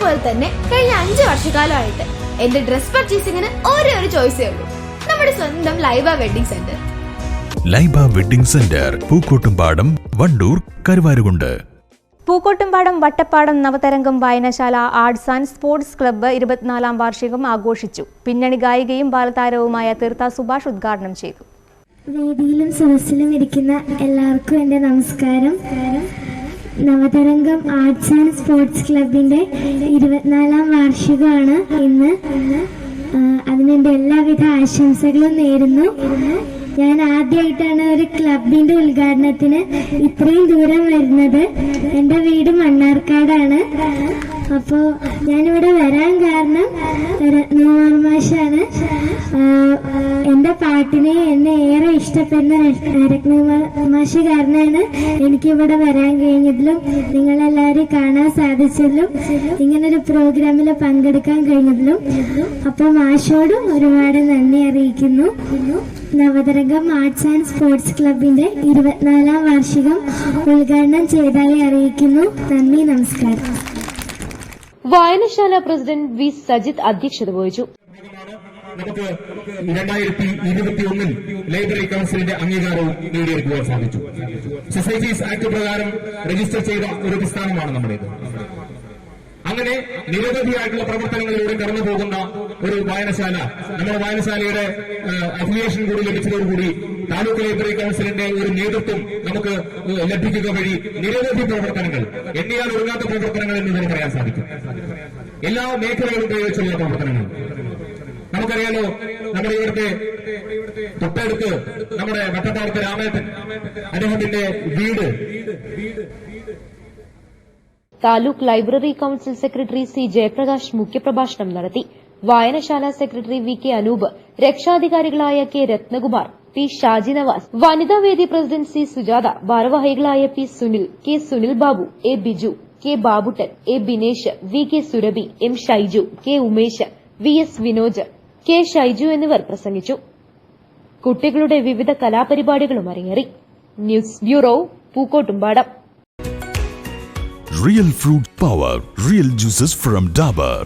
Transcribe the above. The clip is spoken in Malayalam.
അതുപോലെ തന്നെ കഴിഞ്ഞ 5 വർഷക്കാലമായിട്ട് എന്റെ ഡ്രസ് പർച്ചേസിംഗിന് ഒരേ ഒരു ചോയ്സേ ഉള്ളൂ, നമ്മുടെ സ്വന്തം Laiba wedding centre. Laiba wedding centre, Pookottumpadam, Wandoor, Karuvarakundu. Pookottumpadam Vattappadam Navatharangam വായനശാല ആർട്സ് ആൻഡ് സ്പോർട്സ് ക്ലബ്ബ് 24ാം വാർഷികം ആഘോഷിച്ചു. പിന്നണി ഗായികയും ബാലതാരവുമായ തീർത്ത സുഭാഷ് ഉദ്ഘാടനം ചെയ്തു. വേദിയിലും സദസ്സിലും ഇരിക്കുന്ന എല്ലാവർക്കും എൻ്റെ നമസ്കാരം. നവതരംഗം ആർട്സ് ആൻഡ് സ്പോർട്സ് ക്ലബിൻ്റെ 24ാം വാർഷികമാണ് ഇന്ന്. അതിനെൻ്റെ എല്ലാവിധ ആശംസകളും നേരുന്നു. ഞാൻ ആദ്യമായിട്ടാണ് ഒരു ക്ലബിന്റെ ഉദ്ഘാടനത്തിന് ഇത്രയും ദൂരം വരുന്നത്. എൻ്റെ വീട് മണ്ണാർക്കാടാണ്. അപ്പോൾ ഞാനിവിടെ വരാൻ കാരണം രത്നകുമാർമാഷാണ്. എൻ്റെ പാട്ടിനെ എന്നെ ഏറെ ഇഷ്ടപ്പെടുന്ന രത്നകുമാർമാഷ് കാരണമാണ് എനിക്കിവിടെ വരാൻ കഴിഞ്ഞതിലും നിങ്ങളെല്ലാവരും കാണാൻ സാധിച്ചതിലും ഇങ്ങനൊരു പ്രോഗ്രാമിൽ പങ്കെടുക്കാൻ കഴിഞ്ഞതിലും. അപ്പോൾ മാഷോടും ഒരുപാട് നന്ദി അറിയിക്കുന്നു. നവതരംഗം ആർട്സ് ആൻഡ് സ്പോർട്സ് ക്ലബിന്റെ 24ാം വാർഷികം ഉദ്ഘാടനം ചെയ്തതായി അറിയിക്കുന്നു. നന്ദി, നമസ്കാരം. വായനശാല പ്രസിഡന്റ് വി സജിത് അധ്യക്ഷത വഹിച്ചു. നമുക്ക് 2021 ലൈബ്രറി കൌൺസിലിന്റെ അംഗീകാരവും നേടിയെടുക്കുവാൻ സാധിച്ചു. സൊസൈറ്റീസ് ആക്ട് പ്രകാരം രജിസ്റ്റർ ചെയ്ത ഒരു പ്രസ്ഥാനമാണ് നമ്മുടേത്. അങ്ങനെ നിരവധിയായിട്ടുള്ള പ്രവർത്തനങ്ങളിലൂടെ കടന്നു പോകുന്ന ഒരു വായനശാല, നമ്മുടെ വായനശാലയുടെ അഫിലിയേഷൻ കൂടി ലഭിച്ചതോടുകൂടി താലൂക്ക് ലൈബ്രറി കൌൺസിലിന്റെ ഒരു നേതൃത്വം നമുക്ക് ലഭിക്കുക വഴി നിരവധി പ്രവർത്തനങ്ങൾ, എണ്ണിയാൽ ഒടുങ്ങാത്ത പ്രവർത്തനങ്ങൾ എന്ന് നമുക്ക് പറയാൻ സാധിക്കും. എല്ലാ മേഖലകളും ഉപയോഗിച്ചുള്ള പ്രവർത്തനങ്ങൾ നമുക്കറിയാലോ. നമ്മുടെ ഇവിടുത്തെ തൊട്ടടുത്ത് നമ്മുടെ വട്ടപ്പാടത്ത് രാമേട്ടൻ, അദ്ദേഹത്തിന്റെ വീട് taluk library council secretary C Jayaprakash മുഖ്യപ്രഭാഷണം നടത്തി. വായനശാല സെക്രട്ടറി വി കെ അനൂപ്, രക്ഷാധികാരികളായ കെ രത്നകുമാർ, പി ഷാജി നവാസ്, വനിതാവേദി പ്രസിഡന്റ് സി സുജാത, ഭാരവാഹികളായ P Sunil, K Sunil Babu, A Biju, K Babuttan, A Binesh, V K Surabhi, M Shaiju, K Umesh, V S Vinoj, K Shaiju എന്നിവർ പ്രസംഗിച്ചു. കുട്ടികളുടെ വിവിധ കലാപരിപാടികളും അരങ്ങേറി. News bureau, Pookottumpadam. Real fruit power, real juices from Dabur.